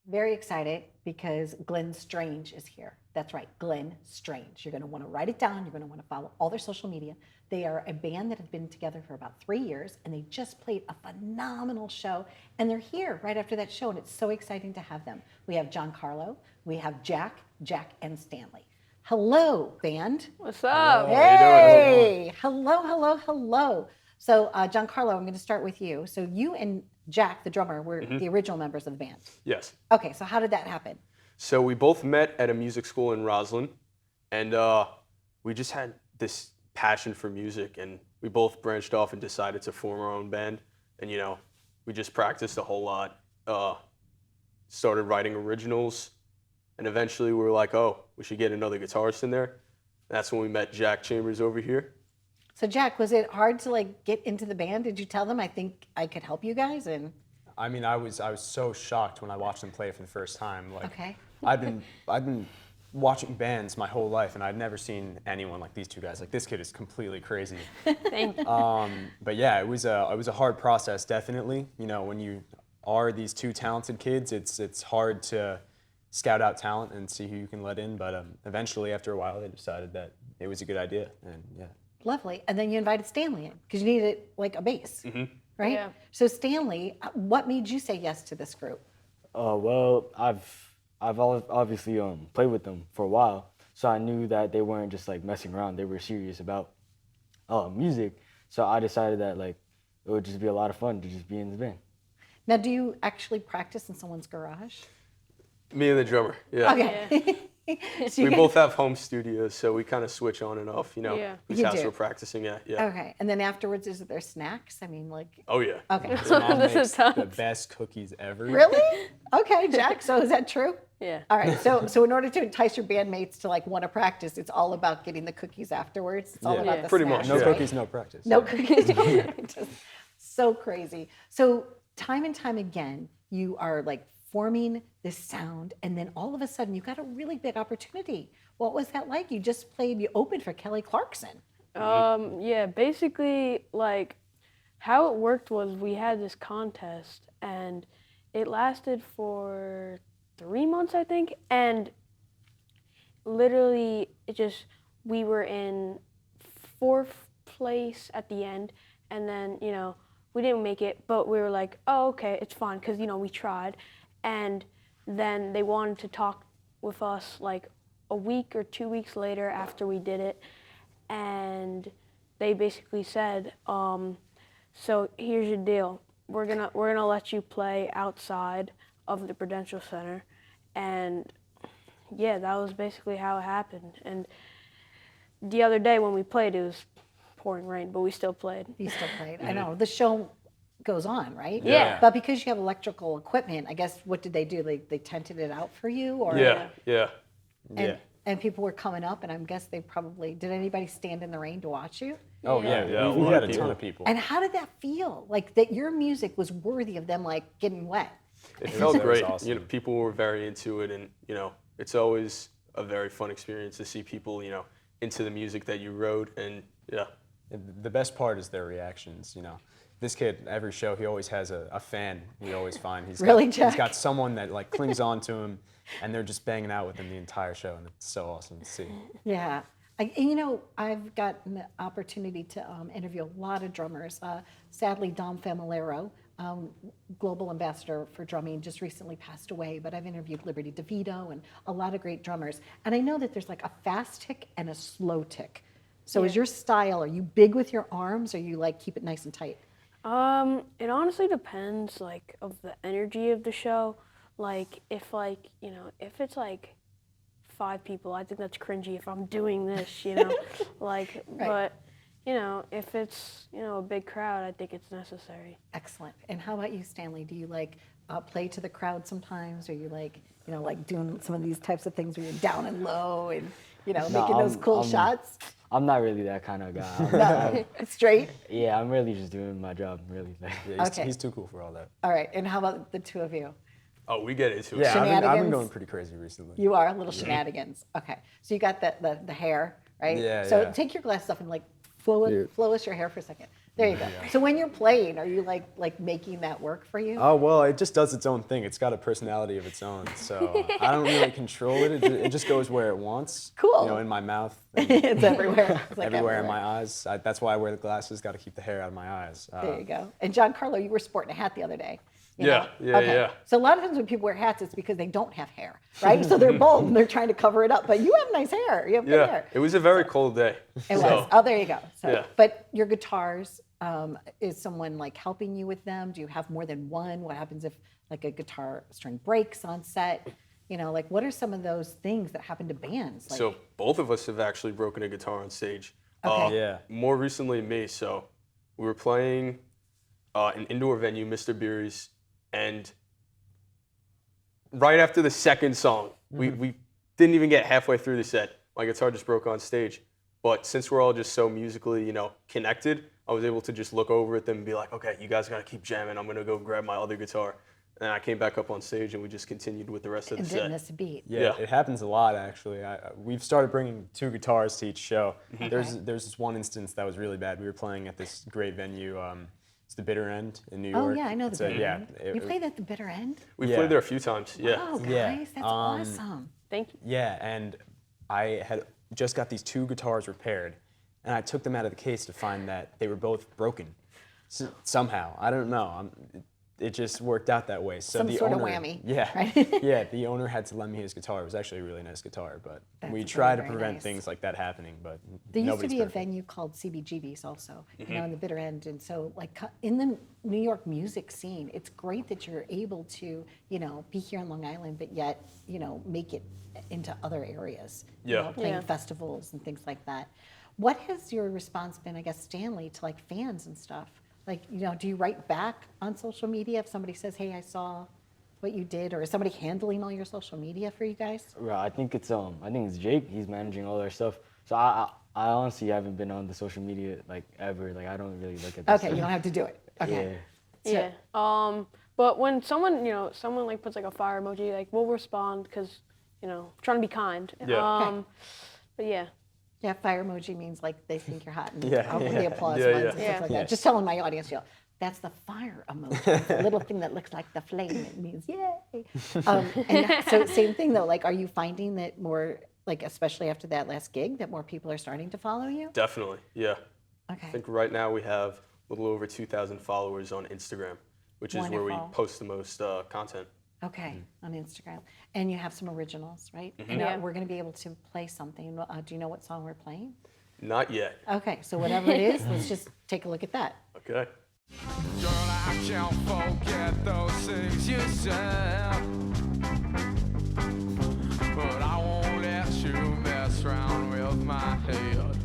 Very excited because Glenn Strange is here. That's right, Glenn Strange. You're going to want to write it down. You're going to want to follow all their social media. They are a band that have been together for about 3 years, and they just played a phenomenal show. And they're here right after that show, and it's so exciting to have them. We have Giancarlo, we have Jack, and Stanley. Hello, band. What's up? Hello. Hey, hello. So, Giancarlo, I'm going to start with you. So, you and Jack, the drummer, were the original members of the band. Yes. Okay, so how did that happen? So we both met at a music school in Roslyn, and we just had this passion for music, and we both branched off and decided to form our own band. And we just practiced a whole lot, started writing originals, and eventually we were like, oh, we should get another guitarist in there. That's when we met Jack Chambers over here. So Jack, was it hard to get into the band? Did you tell them I think I could help you guys? And I mean, I was so shocked when I watched them play for the first time. Okay. I've been watching bands my whole life, and I'd never seen anyone like these two guys. Like, this kid is completely crazy. Thank you. But yeah, it was a hard process, definitely. When you are these two talented kids, it's hard to scout out talent and see who you can let in. But eventually, after a while, they decided that it was a good idea, and yeah. Lovely. And then you invited Stanley in because you needed a bass, right? Yeah. So Stanley, what made you say yes to this group? Well, I've obviously played with them for a while, so I knew that they weren't just messing around. They were serious about music. So I decided that it would just be a lot of fun to just be in the band. Now, do you actually practice in someone's garage? Me and the drummer, yeah. Okay. So We both have home studios, so we kind of switch on and off, Yeah. whose You house do. we're practicing at, yeah. Okay. And then afterwards, is there snacks? I mean, Oh, yeah. okay. Mom This makes is tough. the best cookies ever. Really? Okay, Jack. So is that true? Yeah. All right. So in order to entice your bandmates to want to practice, it's all about getting the cookies afterwards. It's all Yeah. about Yeah. the Pretty snacks, much, No yeah. right? cookies, no practice. No cookies. No practice. So crazy. So time and time again, you are forming this sound, and then all of a sudden you got a really big opportunity. What was that like? You opened for Kelly Clarkson. Yeah, basically, how it worked was we had this contest, and it lasted for 3 months, I think, and literally we were in 4th place at the end, and then, we didn't make it, but we were like, oh, okay, it's fine, because, we tried, and then they wanted to talk with us, a week or 2 weeks later after we did it, and they basically said, so here's your deal. We're gonna let you play outside of the Prudential Center, and yeah, that was basically how it happened. And the other day when we played, it was pouring rain, but we still played. You still played. I know. The show goes on, right? Yeah. But because you have electrical equipment, I guess, what did they do? They tented it out for you? Or Yeah. And people were coming up, and I guess they probably, did anybody stand in the rain to watch you? Oh Yeah. yeah, Yeah, a we lot had of a ton people. of people. And how did that feel? That your music was worthy of them getting wet? It felt That was great. awesome. People were very into it, and it's always a very fun experience to see people, into the music that you wrote, and yeah. The best part is their reactions. This kid, every show, he always has a fan. We always find Really, he's Jack? got someone that clings on to him, and they're just banging out with him the entire show, and it's so awesome to see. Yeah. I've gotten the opportunity to interview a lot of drummers. Sadly, Dom Familero, global ambassador for drumming, just recently passed away, but I've interviewed Liberty DeVito and a lot of great drummers. And I know that there's a fast tick and a slow tick. So is your style, are you big with your arms, or you keep it nice and tight? It honestly depends, of the energy of the show. If if it's 5 people, I think that's cringy if I'm doing this, Right. But, if it's, a big crowd, I think it's necessary. Excellent. And how about you, Stanley? Do you play to the crowd sometimes? Or you doing some of these types of things where you're down and low and, making those cool shots? I'm not really that kind of guy. No, straight? Yeah, I'm really just doing my job, really. Yeah, Okay. he's too cool for all that. All right. And how about the two of you? Oh, we get into it. Yeah, I've been Shenanigans? going pretty crazy recently. You are little shenanigans. Okay. So you got the hair, right? Yeah, So yeah. take your glasses off and flow us your hair for a second. There you go. So when you're playing, are you like making that work for you? Oh, well, it just does its own thing. It's got a personality of its own. So I don't really control it. It just goes where it wants. Cool. You know, in my mouth, and It's everywhere. It's like everywhere in my eyes. That's why I wear the glasses. Got to keep the hair out of my eyes. There you go. And Giancarlo, you were sporting a hat the other day. you Yeah, know? yeah, Okay. yeah. So a lot of times when people wear hats, it's because they don't have hair, right? So they're bald and they're trying to cover it up. But you have nice hair. You have good Yeah, hair. it was a very cold day. It so, was. Oh, there you go. So, Yeah. But your guitars, is someone like helping you with them? Do you have more than one? What happens if like a guitar string breaks on set? You know, like what are some of those things that happen to bands? Like, So both of us have actually broken a guitar on stage. Okay. Yeah. More recently, me. So we were playing an indoor venue, Mr. Beery's, and right after the second song, we didn't even get halfway through the set. My guitar just broke on stage. But since we're all just so musically, connected, I was able to just look over at them and be like, okay, you guys got to keep jamming. I'm going to go grab my other guitar. And I came back up on stage and we just continued with the rest of the and set. didn't miss a beat. Yeah, Yeah. it happens a lot actually. We've started bringing 2 guitars to each show. Mm-hmm. There's this one instance that was really bad. We were playing at this great venue. It's the Bitter End in New Oh York. yeah, I know the It's a- bitter yeah, end. it- You played at the bitter end? We Yeah. played there a few times. Yeah. Oh, guys, Yeah. that's awesome. Thank you. Yeah, and I had just got these 2 guitars repaired, and I took them out of the case to find that they were both broken. Somehow, I don't know. It just worked out that way. So Some the sort of owner, whammy, Yeah, right? yeah. The owner had to lend me his guitar. It was actually a really nice guitar, but That's we very, try to very prevent nice. things like that happening. But There used to nobody's be a perfect. venue called CBGB's also, in the bitter end. And so like in the New York music scene, it's great that you're able to, be here on Long Island, but yet, make it into other areas. Yeah. Playing Yeah. festivals and things like that. What has your response been, I guess, Stanley, to like fans and stuff? Like, do you write back on social media if somebody says, hey, I saw what you did, or is somebody handling all your social media for you guys? Right, I think it's Jake. He's managing all our stuff. So I honestly haven't been on the social media like ever. Like I don't really look at that. Okay, you don't have to do it. Okay. Yeah. Yeah. But when someone like puts like a fire emoji, like we'll respond because, trying to be kind. Yeah. But yeah. Yeah, fire emoji means like they think you're hot, and Yeah, with yeah. the applause Yeah, ones yeah. and Yeah. stuff like Yeah. that. Just telling my audience, that's the fire emoji. It's the little thing that looks like the flame. It means yay. And so same thing though. Like, are you finding that more, like especially after that last gig, that more people are starting to follow you? Definitely. Yeah. Okay. I think right now we have a little over 2,000 followers on Instagram, which is where we Wonderful. post the most content. Okay, on Instagram, and you have some originals, right? And Yeah. we're going to be able to play something. Do you know what song we're playing? Not yet. Okay, so whatever it is, let's just take a look at that. Okay. Girl, I can't forget those things you said. But I won't let you mess around with my head.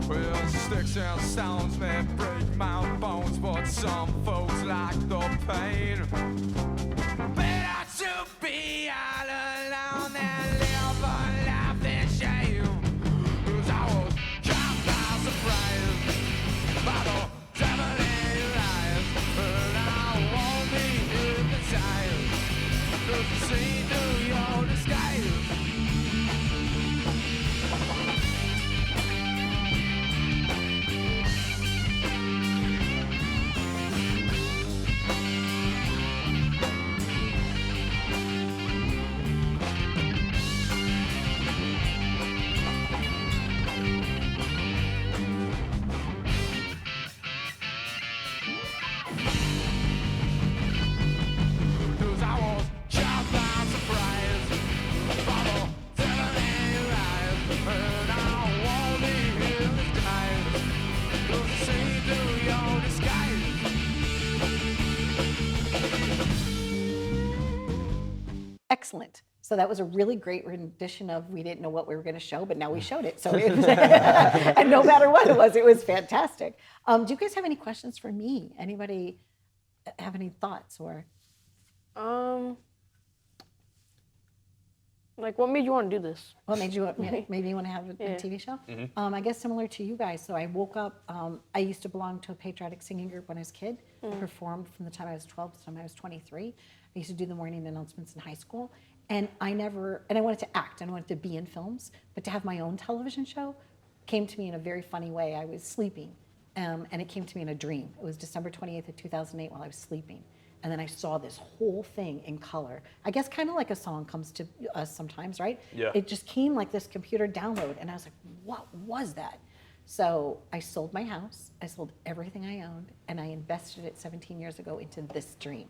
Well, sticks and stones may break my bones, but some folks like the pain. Better to be all alone than live a life in shame. 'Cause I was caught by surprise by the devil in your eyes. And I won't be hypnotized, 'cause you see through your disguise. Cause I was caught by surprise by the devil in your eyes. And I won't be hypnotized, 'cause you see through your disguise. Excellent. So that was a really great rendition of We Didn't Know What We Were going to Show, but now we showed it. So it was, and no matter what it was fantastic. Do you guys have any questions for me? Anybody have any thoughts or? Like what made you want to do this? What made you maybe you want to have a TV show? I guess similar to you guys. So I woke up. I used to belong to a patriotic singing group when I was a kid. I performed from the time I was 12 to the time I was 23. I used to do the morning announcements in high school, and I wanted to act and I wanted to be in films, but to have my own television show came to me in a very funny way. I was sleeping, and it came to me in a dream. It was December 28th of 2008 while I was sleeping. And then I saw this whole thing in color. I guess kind of like a song comes to us sometimes, right? Yeah. It just came like this computer download, and I was like, what was that? So I sold my house, I sold everything I owned, and I invested it 17 years ago into this dream.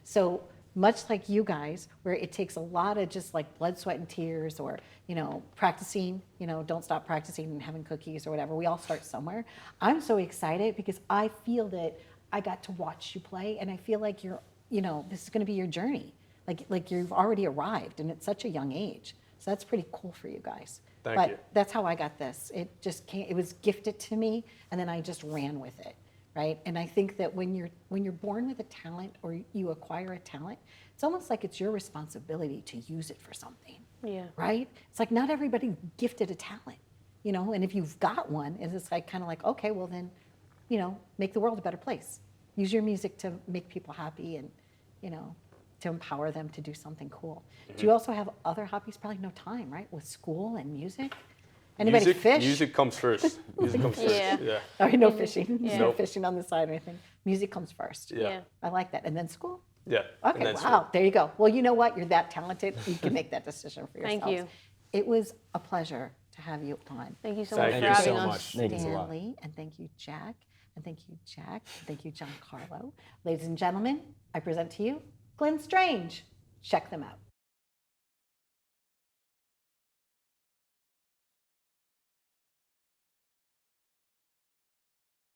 So much like you guys, where it takes a lot of just like blood, sweat, and tears, or, you know, practicing, you know, don't stop practicing and having cookies or whatever. We all start somewhere. I'm so excited because I feel that I got to watch you play, and I feel like you're, you know, this is going to be your journey. Like you've already arrived, and at such a young age. So that's pretty cool for you guys. Thank you. That's how I got this. It just came, it was gifted to me, and then I just ran with it, right? And I think that when you're born with a talent or you acquire a talent, it's almost like it's your responsibility to use it for something, Yeah. right? It's like not everybody gifted a talent, you know. And if you've got one, it's like kind of like, okay, well then, you know, make the world a better place. Use your music to make people happy and, you know, to empower them to do something cool. Do you also have other hobbies? Probably no time, right? With school and music? Anybody fish? Music comes first. Music comes first. Yeah. Yeah. Oh, no fishing? Yeah. No Nope. fishing on the side or anything? Music comes first. Yeah. Yeah. I like that. And then school? Yeah. Okay, And then wow, there you go. Well, you know what? You're that talented. You can make that decision for yourselves. Thank you. It was a pleasure to have you on. Thank you so Thank much you for so having us. much. Thank you a lot. Stanley, and thank you, Jack, and thank you, Jack, and thank you, Giancarlo. Ladies and gentlemen, I present to you Glenn Strange. Check them out.